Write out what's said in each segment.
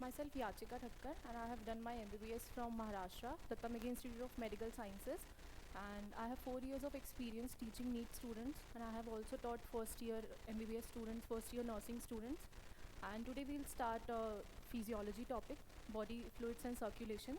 Myself Yachika Thakkar, and I have done my MBBS from Maharashtra, Datta Megi Institute of Medical Sciences, and I have 4 years of experience teaching NEET students, and I have also taught first year MBBS students, first year nursing students. And today we'll start a physiology topic, body fluids and circulation.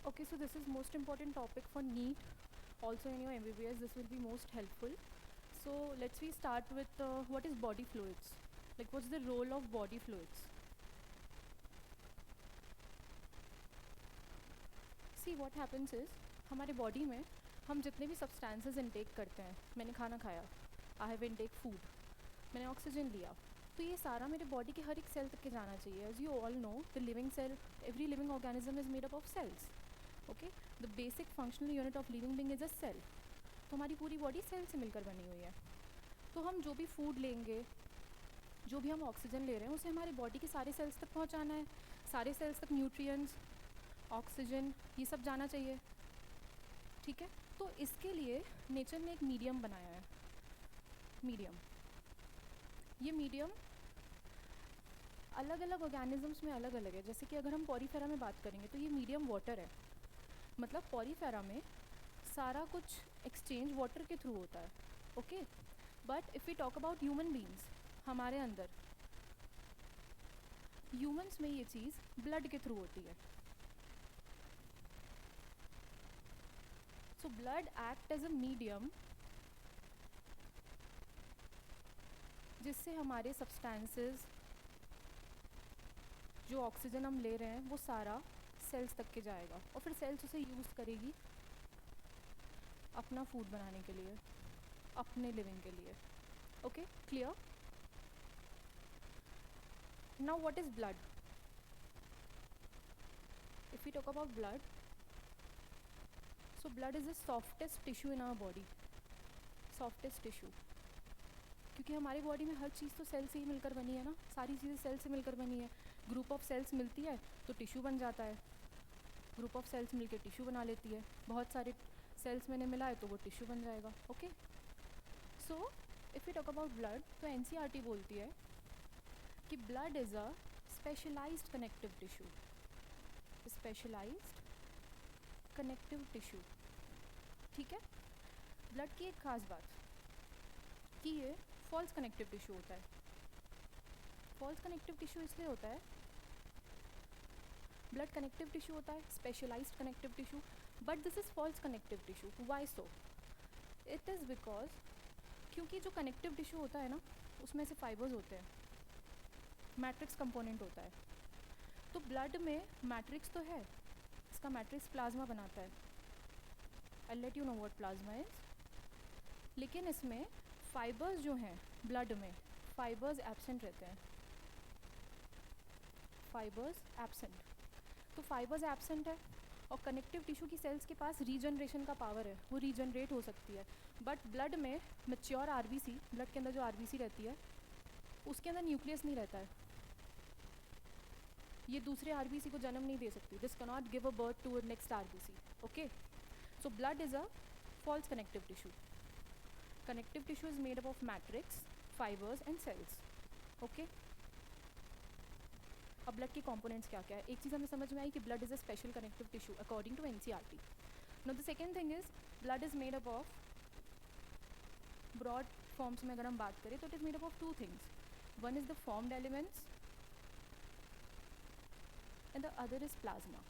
Okay, so this is most important topic for NEET. Also in your MBBS, this will be most helpful. So let's we start with what is body fluids? Like what's the role of body fluids? See what happens is हमारे body में हम जितने भी substances intake करते हैं, मैंने खाना खाया, आई हैव इनटेक फूड, मैंने ऑक्सीजन लिया, तो ये सारा मेरे बॉडी के हर एक सेल तक के जाना चाहिए. As you all know the living cell, every living organism is made up of cells. Okay, the basic functional unit of living being is a cell. तो हमारी पूरी बॉडी सेल से मिलकर बनी हुई है. तो हम जो भी फूड लेंगे, जो भी हम ऑक्सीजन ले रहे हैं, उसे हमारी बॉडी के सारे सेल्स तक पहुंचाना है. सारे सेल्स तक न्यूट्रिएंट्स, ऑक्सीजन, ये सब जाना चाहिए. ठीक है, तो इसके लिए नेचर ने एक मीडियम बनाया है. मीडियम, ये मीडियम अलग अलग ऑर्गेनिजम्स में अलग अलग है. जैसे कि अगर हम पॉरीफेरा में बात करेंगे तो ये मीडियम वाटर है. मतलब पॉरीफेरा में सारा कुछ एक्सचेंज वाटर के थ्रू होता है. Okay, but if we talk about human beings, हमारे अंदर ह्यूमंस में ये चीज़ ब्लड के थ्रू होती है. So blood act as a medium जिससे हमारे सब्सटेंसेस, जो ऑक्सीजन हम ले रहे हैं, वो सारा सेल्स तक के जाएगा और फिर सेल्स उसे यूज़ करेगी अपना फूड बनाने के लिए, अपने लिविंग के लिए. Okay, clear? Now what is blood? If we talk about blood, so blood is the softest tissue in our body. Softest tissue, क्योंकि हमारी बॉडी में हर चीज़ तो सेल से ही मिलकर बनी है ना. सारी चीज़ें सेल से मिलकर बनी है. ग्रुप ऑफ सेल्स मिलती है तो टिश्यू बन जाता है. ग्रुप ऑफ सेल्स मिलकर टिश्यू बना लेती है. बहुत सारे सेल्स मैंने मिलाए तो वो टिश्यू बन जाएगा. Okay, so if you talk about blood, तो एनसीईआरटी बोलती है कि blood is a specialized connective tissue. Specialized connective tissue. ठीक है, ब्लड की एक खास बात कि ये फॉल्स कनेक्टिव टिश्यू होता है. फॉल्स कनेक्टिव टिश्यू इसलिए होता है, ब्लड कनेक्टिव टिश्यू होता है, specialized connective tissue, but this is false connective tissue. Why so? It is because क्योंकि जो कनेक्टिव टिश्यू होता है ना, उसमें से फाइबर्स होते हैं, मैट्रिक्स कंपोनेंट होता है. तो ब्लड में मैट्रिक्स तो है, इसका मैट्रिक्स प्लाज्मा बनाता है. I let you know what plasma is. लेकिन इसमें फाइबर्स जो हैं ब्लड में, फाइबर्स एब्सेंट रहते हैं. Fibres absent. तो फाइबर्स एब्सेंट है और कनेक्टिव टिश्यू की सेल्स के पास रीजनरेशन का पावर है, वो रीजनरेट हो सकती है. बट ब्लड में मैच्योर आरबीसी, ब्लड के अंदर जो आरबीसी रहती है, उसके अंदर न्यूक्लियस नहीं रहता है. ये दूसरे आरबीसी को जन्म नहीं दे सकती. This cannot give a birth to next RBC. Okay, so blood is a false connective tissue. Connective tissue is made up of matrix, fibres and cells. Okay, अब ब्लड के कंपोनेंट्स क्या क्या है, एक चीज़ हमें समझ में आई कि blood is a special connective tissue according to NCERT. Now the second thing is blood is made up of, broad forms में अगर हम बात करें तो it is made up of two things. One is the formed elements and the other is plasma.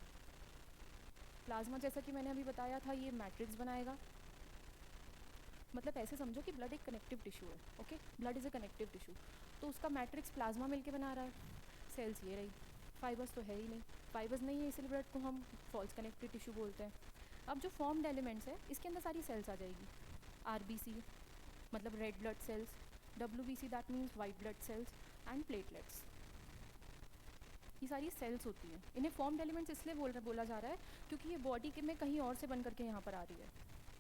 Plasma जैसा कि मैंने अभी बताया था, ये मैट्रिक्स बनाएगा. मतलब ऐसे समझो कि ब्लड एक कनेक्टिव टिश्यू है. Okay, blood is a connective tissue, तो उसका मैट्रिक्स प्लाज्मा मिलके बना रहा है. सेल्स ये रही. फाइबर्स तो है ही नहीं, फाइबर्स नहीं है इसलिए ब्लड को हम फॉल्स कनेक्टिव टिश्यू बोलते हैं। अब जो फॉर्म्ड एलिमेंट्स है इसके अंदर सारी सेल्स आ जाएगी। आरबीसी मतलब red blood sales, WBC that means white blood cells and platelets, ये सारी सेल्स होती हैं। इन्हें फॉर्म्ड एलिमेंट्स इसलिए बोला जा रहा है क्योंकि ये बॉडी के में कहीं और से बन करके यहाँ पर आ रही है।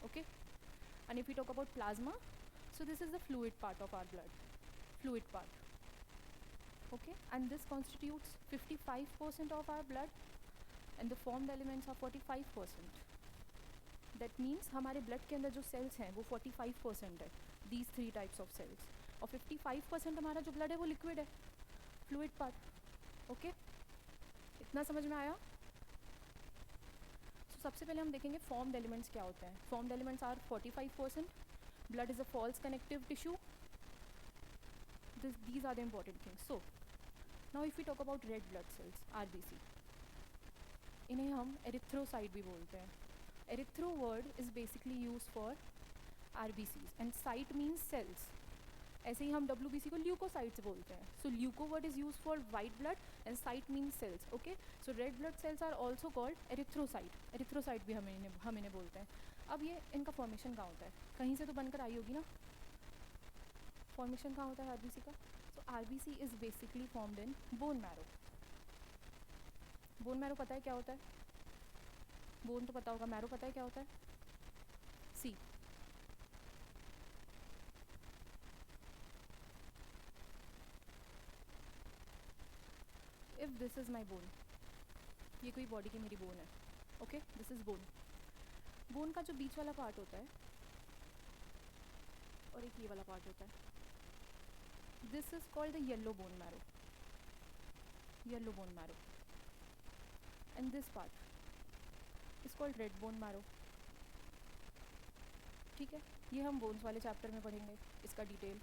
Okay, and if you talk about plasma, so this is the fluid part of our blood, fluid part. Okay, and this constitutes 55% of our blood and the formed elements are 45%. That means हमारे blood के अंदर जो cells हैं वो 45% है, these three types of cells, और 55% हमारा जो blood है वो liquid है, fluid part. Okay, इतना समझ में आया? So सबसे पहले हम देखेंगे formed elements क्या होते हैं. Formed elements are 45%. Blood is a false connective tissue. These are the important things. So now if we talk about red blood cells, RBC, इन्हें हम एरिथ्रोसाइट भी बोलते हैं. Erythro word is basically use for RBCs and cyte means cells. ऐसे ही हम WBC को leukocytes बोलते हैं. So leuko word is use for white blood and cyte means cells. Okay, so red blood cells are also called erythrocyte. Erythrocyte भी हम इन्हें बोलते हैं. अब ये इनका फॉर्मेशन कहाँ होता है? कहीं से तो बनकर आई होगी ना. फॉर्मेशन कहाँ होता है RBC का? सो RBC is basically formed in bone marrow. Bone marrow पता है क्या होता है? बोन तो पता होगा, मैरो पता है क्या होता है? See, if this is my bone, ये कोई बॉडी की मेरी बोन है. Okay, this is bone. Bone का जो बीच वाला पार्ट होता है और एक ये वाला पार्ट होता है, this is called the yellow bone marrow. Yellow bone marrow. And this part is called red bone marrow. ठीक है, ये हम बोन्स वाले चैप्टर में पढ़ेंगे इसका डिटेल.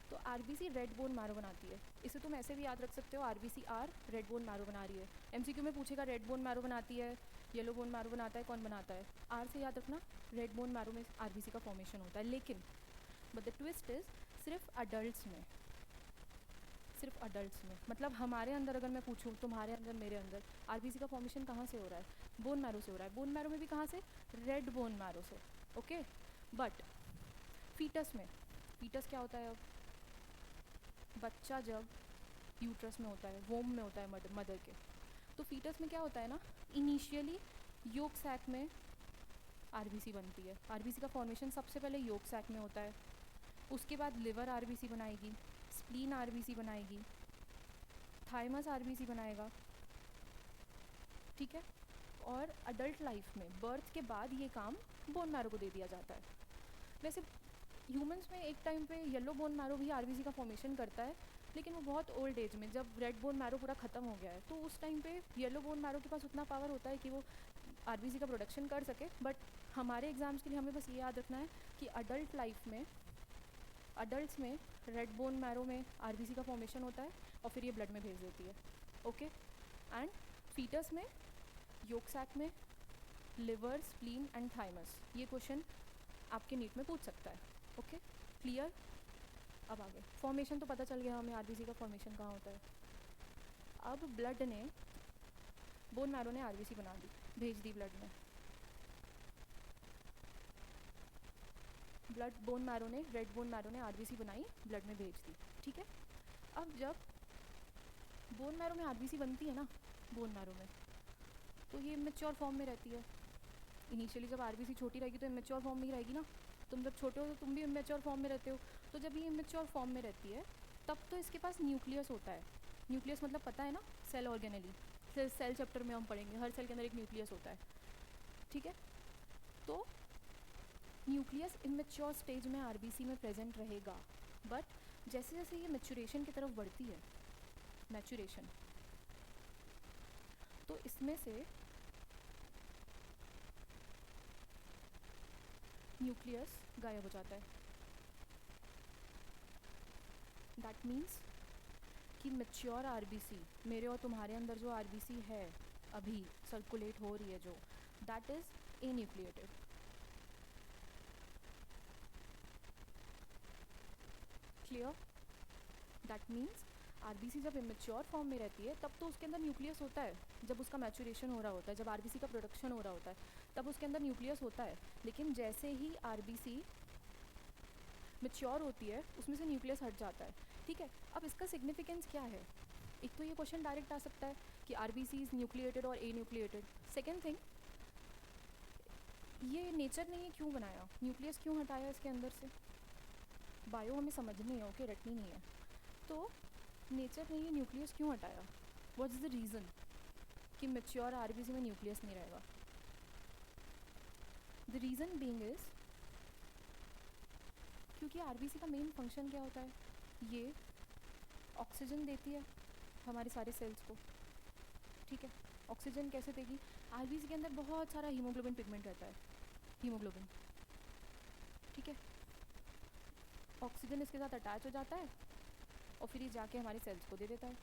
तो RBC रेड बोन मैरो बनाती है. इसे तुम ऐसे भी याद रख सकते हो, RBC are red bone marrow बना रही है. MCQ में पूछेगा रेड बोन मैरो बनाती है, येलो बोन मैरो बनाता है, कौन बनाता है? आर से याद रखना, रेड बोन मैरो में RBC का फॉर्मेशन होता है. लेकिन बट द ट्विस्ट इज सिर्फ अडल्ट्स में, सिर्फ अडल्ट्स में. मतलब हमारे अंदर अगर मैं पूछूँ, तुम्हारे अंदर, मेरे अंदर RBC का फॉर्मेशन कहाँ से हो रहा है? बोन मैरो से हो रहा है. बोन मैरो में भी कहाँ से? रेड बोन मैरो से. ओके, बट फीटस में, फीटस क्या होता है? अब बच्चा जब यूट्रस में होता है, वोम में होता है मदर के, तो फीटस में क्या होता है ना, इनिशियली योक सैक में RBC बनती है. RBC का फॉर्मेशन सबसे पहले योक सैक में होता है. उसके बाद लिवर RBC बनाएगी, स्प्लीन RBC बनाएगी, थाइमस RBC बनाएगा. ठीक है, और अडल्ट लाइफ में बर्थ के बाद ये काम बोन मैरो को दे दिया जाता है. वैसे ह्यूमंस में एक टाइम पे येलो बोन मैरो भी RBC का फॉर्मेशन करता है, लेकिन वो बहुत ओल्ड एज में, जब रेड बोन मैरो पूरा ख़त्म हो गया है, तो उस टाइम पे येलो बोन मैरो के पास उतना पावर होता है कि वो RBC का प्रोडक्शन कर सके. बट हमारे एग्जाम्स के लिए हमें बस ये याद रखना है कि अडल्ट लाइफ में, अडल्ट्स में रेड बोन मैरो में RBC का फॉर्मेशन होता है और फिर ये ब्लड में भेज देती है. ओके, एंड फीटस में योक सैक में लिवर, स्प्लीन एंड थाइमस. ये क्वेश्चन आपके नीट में पूछ सकता है. Okay, clear? अब आगे फॉर्मेशन तो पता चल गया हमें RBC का फॉर्मेशन कहाँ होता है. अब ब्लड ने, बोन मैरो ने RBC बना दी, भेज दी ब्लड में. ब्लड, बोन मैरो ने, रेड बोन मैरो ने RBC बनाई, ब्लड में भेज दी. ठीक है, अब जब बोन मैरो में RBC बनती है ना, बोन मैरो में, तो ये इमेच्योर फॉर्म में रहती है. इनिशियली जब RBC छोटी रहेगी तो इमेच्योर फॉर्म में ही रहेगी ना. तुम जब छोटे हो तो तुम भी इमेच्योर फॉर्म में रहते हो. तो जब ये इमेच्योर फॉर्म में रहती है तब तो इसके पास न्यूक्लियस होता है. न्यूक्लियस मतलब पता है ना, सेल ऑर्गेनेली. सेल चैप्टर में हम पढ़ेंगे, हर सेल के अंदर एक न्यूक्लियस होता है. ठीक है, तो न्यूक्लियस इमेच्योर स्टेज में RBC में प्रेजेंट रहेगा. बट जैसे जैसे ये मैच्योरेशन की तरफ बढ़ती है, मैच्योरेशन, तो इसमें से न्यूक्लियस गायब हो जाता है. दैट मीन्स कि मैच्योर RBC, मेरे और तुम्हारे अंदर जो RBC है अभी सर्कुलेट हो रही है जो, that is enucleated. Clear? That means RBC जब इमेच्योर फॉर्म में रहती है तब तो उसके अंदर न्यूक्लियस होता है, जब उसका मैचुरेशन हो रहा होता है, जब आरबीसी का प्रोडक्शन हो रहा होता है तब उसके अंदर न्यूक्लियस होता है। लेकिन जैसे ही आरबीसी मैच्योर होती है उसमें से न्यूक्लियस हट जाता है। ठीक है, अब इसका सिग्निफिकेंस क्या है? एक तो ये क्वेश्चन डायरेक्ट आ सकता है कि आरबीसी इज़ न्यूक्लिएटेड और ए न्यूक्लिएटेड। सेकेंड थिंग, ये नेचर ने ये क्यों बनाया, न्यूक्लियस क्यों हटाया इसके अंदर से? बायो हमें समझनी है, ओके, रटनी नहीं है। तो नेचर ने ये न्यूक्लियस क्यों हटाया? व्हाट इज़ द रीज़न कि मेच्योर आरबीसी में न्यूक्लियस नहीं रहेगा? द रीज़न बीइंग इज़ क्योंकि आरबीसी का मेन फंक्शन क्या होता है? ये ऑक्सीजन देती है हमारे सारे सेल्स को। ठीक है, ऑक्सीजन कैसे देगी? आरबीसी के अंदर बहुत सारा हीमोग्लोबिन पिगमेंट रहता है, हीमोग्लोबिन। ठीक है, ऑक्सीजन इसके साथ अटैच हो जाता है और फिर ये जाके हमारे सेल्स को दे देता है।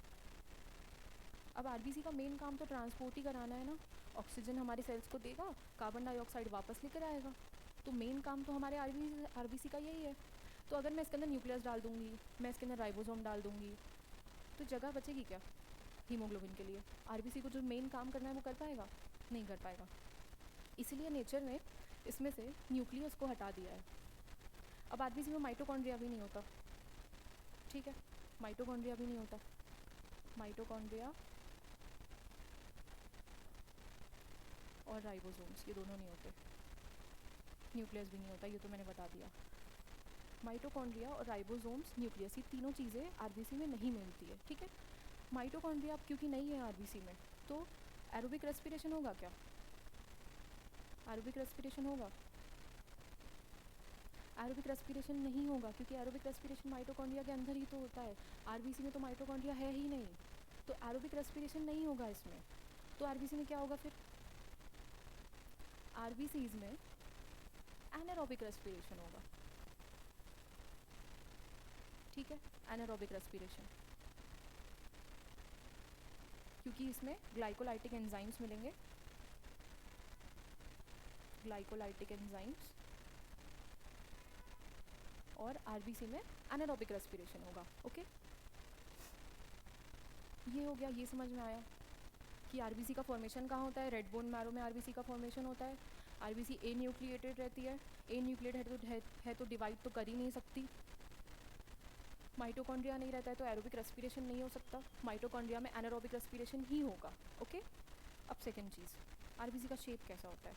अब आरबीसी का मेन काम तो ट्रांसपोर्ट ही कराना है ना। ऑक्सीजन हमारे सेल्स को देगा, कार्बन डाइऑक्साइड वापस लेकर आएगा। तो मेन काम तो हमारे आरबीसी का यही है। तो अगर मैं इसके अंदर न्यूक्लियस डाल दूँगी, मैं इसके अंदर राइबोसोम डाल दूँगी, तो जगह बचेगी क्या हीमोग्लोबिन के लिए? आरबीसी को जो मेन काम करना है वो कर पाएगा? नहीं कर पाएगा। इसलिए नेचर ने इसमें से न्यूक्लियस को हटा दिया है। अब आरबीसी में माइटोकॉन्ड्रिया भी नहीं होता। ठीक है, माइटोकॉन्ड्रिया भी नहीं होता। माइटोकॉन्ड्रिया और राइबोसोम्स ये दोनों नहीं होते। न्यूक्लियस भी नहीं होता, ये तो मैंने बता दिया। माइटोकॉन्ड्रिया और राइबोसोम्स, न्यूक्लियस, ये तीनों चीज़ें आरबीसी में नहीं मिलती है। ठीक है, माइटोकॉन्ड्रिया अब क्योंकि नहीं है आरबीसी में, तो एरोबिक रेस्पिरेशन होगा क्या? एरोबिक रेस्पिरेशन होगा? एरोबिक रेस्पिरेशन नहीं होगा, क्योंकि एरोबिक रेस्पिरेशन माइटोकॉन्ड्रिया के अंदर ही तो होता है। आरबीसी में तो माइटोकॉन्ड्रिया है ही नहीं, तो एरोबिक रेस्पिरेशन नहीं होगा इसमें। तो आरबीसी में क्या होगा फिर? आरबीसीज में एनारोबिक रेस्पिरेशन होगा। ठीक है, एनारोबिक रेस्पिरेशन, क्योंकि इसमें ग्लाइकोलाइटिक एंजाइम्स मिलेंगे, ग्लाइकोलाइटिक एंजाइम्स, और आरबीसी में एनारोबिक रेस्पिरेशन होगा। ओके, ये हो गया, ये समझ में आया कि आरबीसी का फॉर्मेशन कहाँ होता है। रेड बोन मैरो में आरबीसी का फॉर्मेशन होता है। आरबीसी ए न्यूक्लिएटेड रहती है। ए न्यूक्लिएटेड है तो डिवाइड तो कर ही नहीं सकती। माइटोकॉन्ड्रिया नहीं रहता है तो एरोबिक रेस्पिरेशन नहीं हो सकता। माइटोकॉन्ड्रिया में एनारोबिक रेस्पिरेशन ही होगा। ओके, अब सेकेंड चीज़, आरबीसी का शेप कैसा होता है?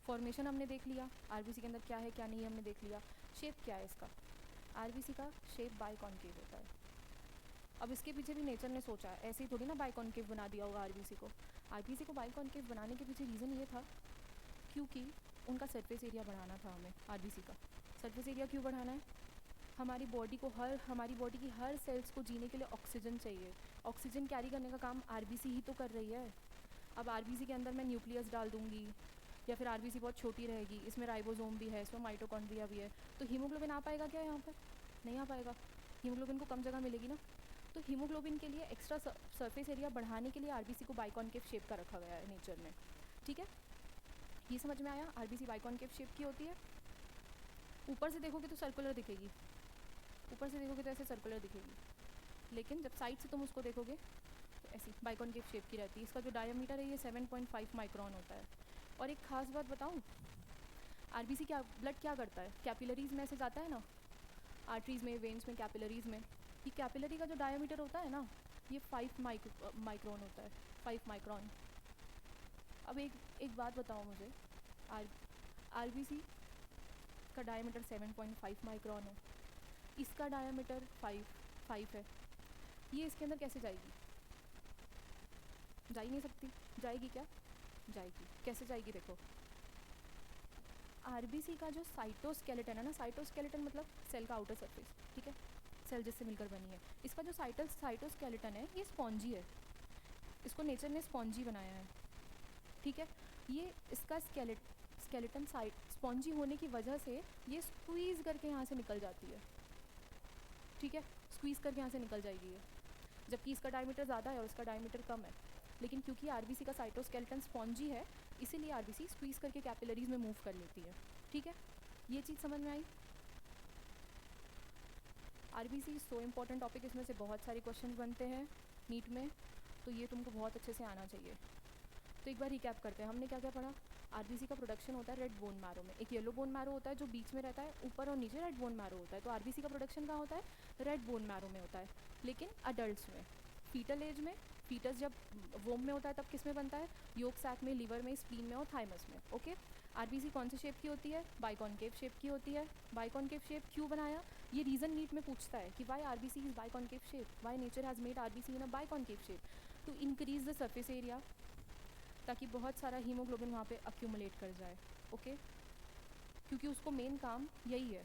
फॉर्मेशन हमने देख लिया, आरबीसी के अंदर क्या है क्या नहीं है हमने देख लिया। शेप क्या है इसका? आरबीसी का शेप बाइकॉन्केव होता है। अब इसके पीछे भी नेचर ने सोचा है, ऐसे ही थोड़ी ना बाइकॉन्केव बना दिया होगा आरबीसी को। आरबीसी को बाइकॉन्केव बनाने के पीछे रीज़न ये था क्योंकि उनका सरफेस एरिया बढ़ाना था हमें। आरबीसी का सरफेस एरिया क्यों बढ़ाना है? हमारी बॉडी की हर सेल्स को जीने के लिए ऑक्सीजन चाहिए। ऑक्सीजन कैरी करने का काम आरबीसी ही तो कर रही है। अब आरबीसी के अंदर मैं न्यूक्लियस डाल दूंगी या फिर आरबीसी बहुत छोटी रहेगी, इसमें राइबोसोम भी है, इसमें माइटोकॉन्ड्रिया भी है, तो हीमोग्लोबिन आ पाएगा क्या यहाँ पर? नहीं आ पाएगा। हीमोग्लोबिन को कम जगह मिलेगी ना। तो हीमोग्लोबिन के लिए एक्स्ट्रा सरफेस एरिया बढ़ाने के लिए आरबीसी को बाइकॉन्केव शेप का रखा गया है नेचर में। ठीक है, ये समझ में आया? आरबीसी बाइकॉन्केव शेप की होती है। ऊपर से देखोगे तो सर्कुलर दिखेगी, ऊपर से देखोगे तो ऐसे सर्कुलर दिखेगी, लेकिन जब साइड से तुम उसको देखोगे तो ऐसी बाइकॉन्केव शेप की रहती है। इसका जो डायमीटर है ये 7.5 माइक्रोन होता है। और एक खास बात बताऊँ, आरबीसी क्या ब्लड क्या करता है? कैपिलरीज में ऐसे जाता है ना, आर्टरीज में, वेन्स में, कैपिलरीज में। ये कैपिलरी का जो डायमीटर होता है ना, ये 5 माइक्रोन होता है, 5 माइक्रोन। अब एक बात बताओ मुझे, आरबीसी का डायमीटर 7.5 माइक्रोन है, इसका डायमीटर 5 है, ये इसके अंदर कैसे जाएगी? जा ही नहीं सकती। जाएगी क्या? जाएगी। कैसे जाएगी? देखो, आरबीसी का जो साइटोस्केलेटन है ना, साइटोस्केलेटन मतलब सेल का आउटर सरफेस, ठीक है, सेल जिससे मिलकर बनी है। इसका जो साइटोस्केलेटन है ये स्पॉन्जी है, इसको नेचर ने स्पॉन्जी बनाया है। ठीक है, ये इसका स्केलेटन स्पॉन्जी होने की वजह से ये स्क्वीज़ करके यहाँ से निकल जाती है। ठीक है, स्क्वीज़ करके यहाँ से निकल जाएगी ये, जबकि इसका डायमीटर ज़्यादा है और इसका डायमीटर कम है। लेकिन क्योंकि आरबीसी का साइटोस्केलेटन स्पॉन्जी है, इसीलिए आरबीसी स्क्वीज़ करके कैपिलरीज में मूव कर लेती है। ठीक है, ये चीज़ समझ में आई? आरबीसी सो इम्पॉर्टेंट टॉपिक, इसमें से बहुत सारे क्वेश्चन बनते हैं नीट में, तो ये तुमको बहुत अच्छे से आना चाहिए। तो एक बार रिकैप करते हैं, हमने क्या क्या पढ़ा। आरबीसी का प्रोडक्शन होता है रेड बोन मैरो में, एक येलो बोन मैरो होता है जो बीच में रहता है, ऊपर और नीचे रेड बोन मैरो होता है। तो आरबीसी का प्रोडक्शन कहाँ होता है, रेड बोन मैरो में होता है। लेकिन अडल्ट में, फीटल एज में, फीटस जब वोम में होता है तब किस में बनता है, योग सैक में, लीवर में, स्प्लीन में और थाइमस में। ओके, आरबीसी कौन सी शेप की होती है, बाइकॉनकेव शेप की होती है। बाइकॉनकेव शेप क्यों बनाया, ये रीज़न नीट में पूछता है कि why RBC is biconcave shape, why nature has made RBC in a biconcave shape. To increase the surface area, ताकि बहुत सारा हीमोग्लोबिन वहाँ पे अक्यूमुलेट कर जाए। ओके, क्योंकि उसको मेन काम यही है।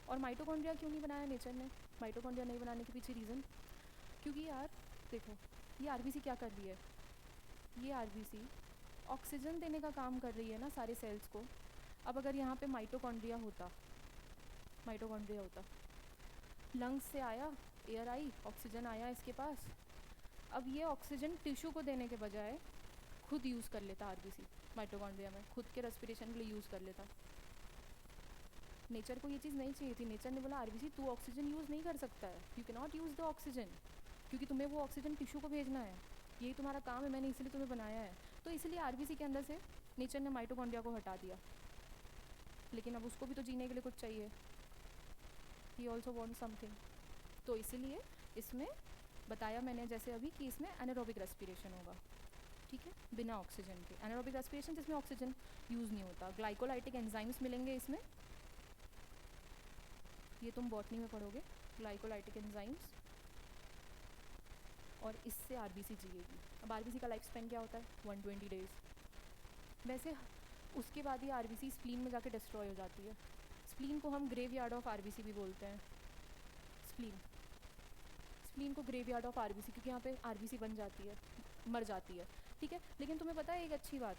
और माइटोकॉन्ड्रिया क्यों नहीं बनाया नेचर ने, माइटोकॉन्ड्रिया नहीं बनाने के पीछे रीज़न, क्योंकि यार देखो, ये आरबीसी क्या कर रही है, ये आरबीसी ऑक्सीजन देने का काम कर रही है ना सारे सेल्स को। अब अगर यहाँ पे माइटोकॉन्ड्रिया होता, माइटोकॉन्ड्रिया होता, लंग्स से आया, एयर आई, ऑक्सीजन आया इसके पास, अब ये ऑक्सीजन टिश्यू को देने के बजाय खुद यूज़ कर लेता आरबीसी माइटोकॉन्ड्रिया में, खुद के रेस्पिरेशन के लिए यूज़ कर लेता। नेचर को ये चीज़ नहीं चाहिए थी, नेचर ने बोला आरबीसी तू ऑक्सीजन यूज़ नहीं कर सकता है, you can not use the oxygen, क्योंकि तुम्हें वो ऑक्सीजन टिश्यू को भेजना है, यही तुम्हारा काम है, मैंने इसलिए तुम्हें बनाया है। तो इसलिए आरबीसी के अंदर से नेचर ने माइटोकॉन्ड्रिया को हटा दिया। लेकिन अब उसको भी तो जीने के लिए कुछ चाहिए, ही ऑल्सो वॉन्ट समथिंग। तो इसीलिए इसमें बताया मैंने जैसे अभी कि इसमें एनारोबिक रेस्पिरेशन होगा, ठीक है, बिना ऑक्सीजन के। एनारोबिक रेस्पिरेशन जिसमें ऑक्सीजन यूज़ नहीं होता। ग्लाइकोलाइटिक एंजाइम्स मिलेंगे इसमें, ये तुम बॉटनी में पढ़ोगे, ग्लाइकोलाइटिक एंजाइम्स, और इससे आरबीसी जिएगी। अब आरबीसी का लाइफ स्पेन क्या होता है, 120 डेज़। वैसे उसके बाद ही आरबीसी स्प्लीन में जाके डिस्ट्रॉय हो जाती है। स्प्लीन को हम ग्रेव यार्ड ऑफ आरबीसी भी बोलते हैं। स्प्लीन, स्प्लीन को ग्रेव यार्ड ऑफ आरबीसी, क्योंकि यहाँ पे आरबीसी बन जाती है, मर जाती है, ठीक है। लेकिन तुम्हें पता है एक अच्छी बात,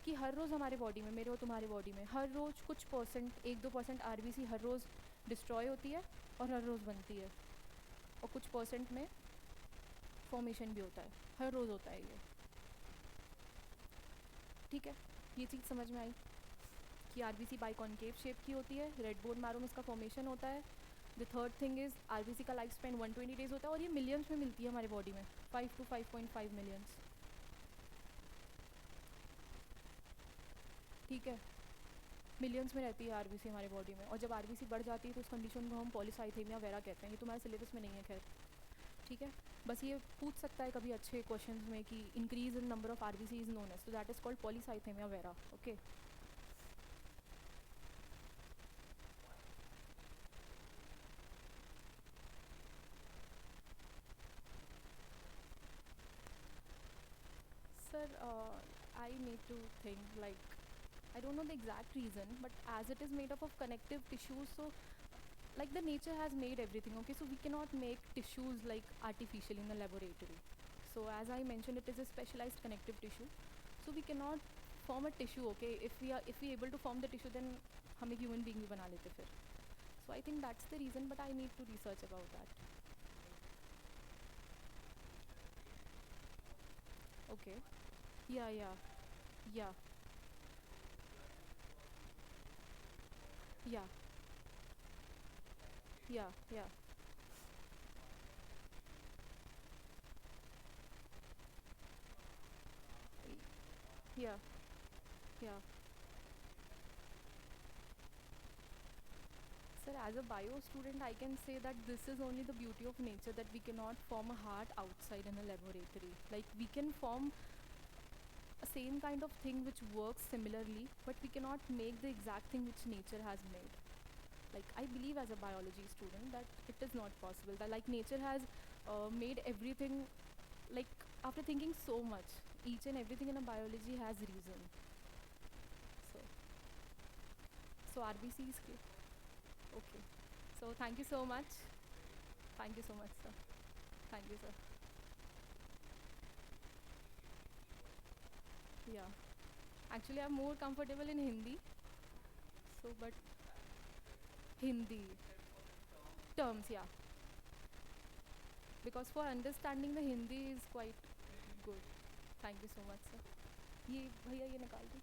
कि हर रोज़ हमारे बॉडी में, मेरे और तुम्हारे बॉडी में हर रोज़ कुछ परसेंट, 1-2% आरबीसी हर रोज़ डिस्ट्रॉय होती है और हर रोज़ बनती है, और कुछ परसेंट में फॉर्मेशन भी होता है, हर रोज़ होता है ये, ठीक है। ये चीज़ समझ में आई कि आरबीसी बाइकॉनकेव शेप की होती है, रेड बोन मैरो में इसका फॉर्मेशन होता है। The third thing is RBC का लाइफ स्पेन 120 डेज़ होता है, और ये मिलियंस में मिलती है हमारे बॉडी में, 5 to 5.5 मिलियंस, ठीक है, मिलियंस में रहती है आरबीसी हमारे बॉडी में। और जब आरबीसी बढ़ जाती है तो उस कंडीशन को हम पॉलीसाइथेमिया वेरा कहते हैं। ये तुम्हारे सिलेबस में नहीं है खैर, ठीक है। बस ये पूछ सकता है कभी अच्छे क्वेश्चंस में कि increase in number of RBC is known as, तो that is called polycythaemia vera. Okay, sir, I need to think, like, I don't know the exact reason, but as it is made up of connective tissues, so like the nature has made everything, okay, so we cannot make tissues like artificially in the laboratory. So as I mentioned, it is a specialized connective tissue, so we cannot form a tissue, okay, if we able to form the tissue, then हम एक human being भी बना लेते फिर। So I think that's the reason, but I need to research about that. Okay, yeah, yeah, yeah, yeah, yeah, yeah. Sir, as a bio student, I can say that this is only the beauty of nature, that we cannot form a heart outside in a laboratory. Like, we can form a same kind of thing which works similarly, but we cannot make the exact thing which nature has made. Like, I believe as a biology student that it is not possible. That like nature has made everything, like after thinking so much, each and everything in a biology has reason. So, so RBC is clear. Okay. So thank you so much. Thank you so much, sir. Thank you, sir. Yeah. Actually, I'm more comfortable in Hindi. So, but Hindi terms, yeah. Because for understanding the Hindi is quite good. Thank you so much, sir. ये भैया ये निकाल दो.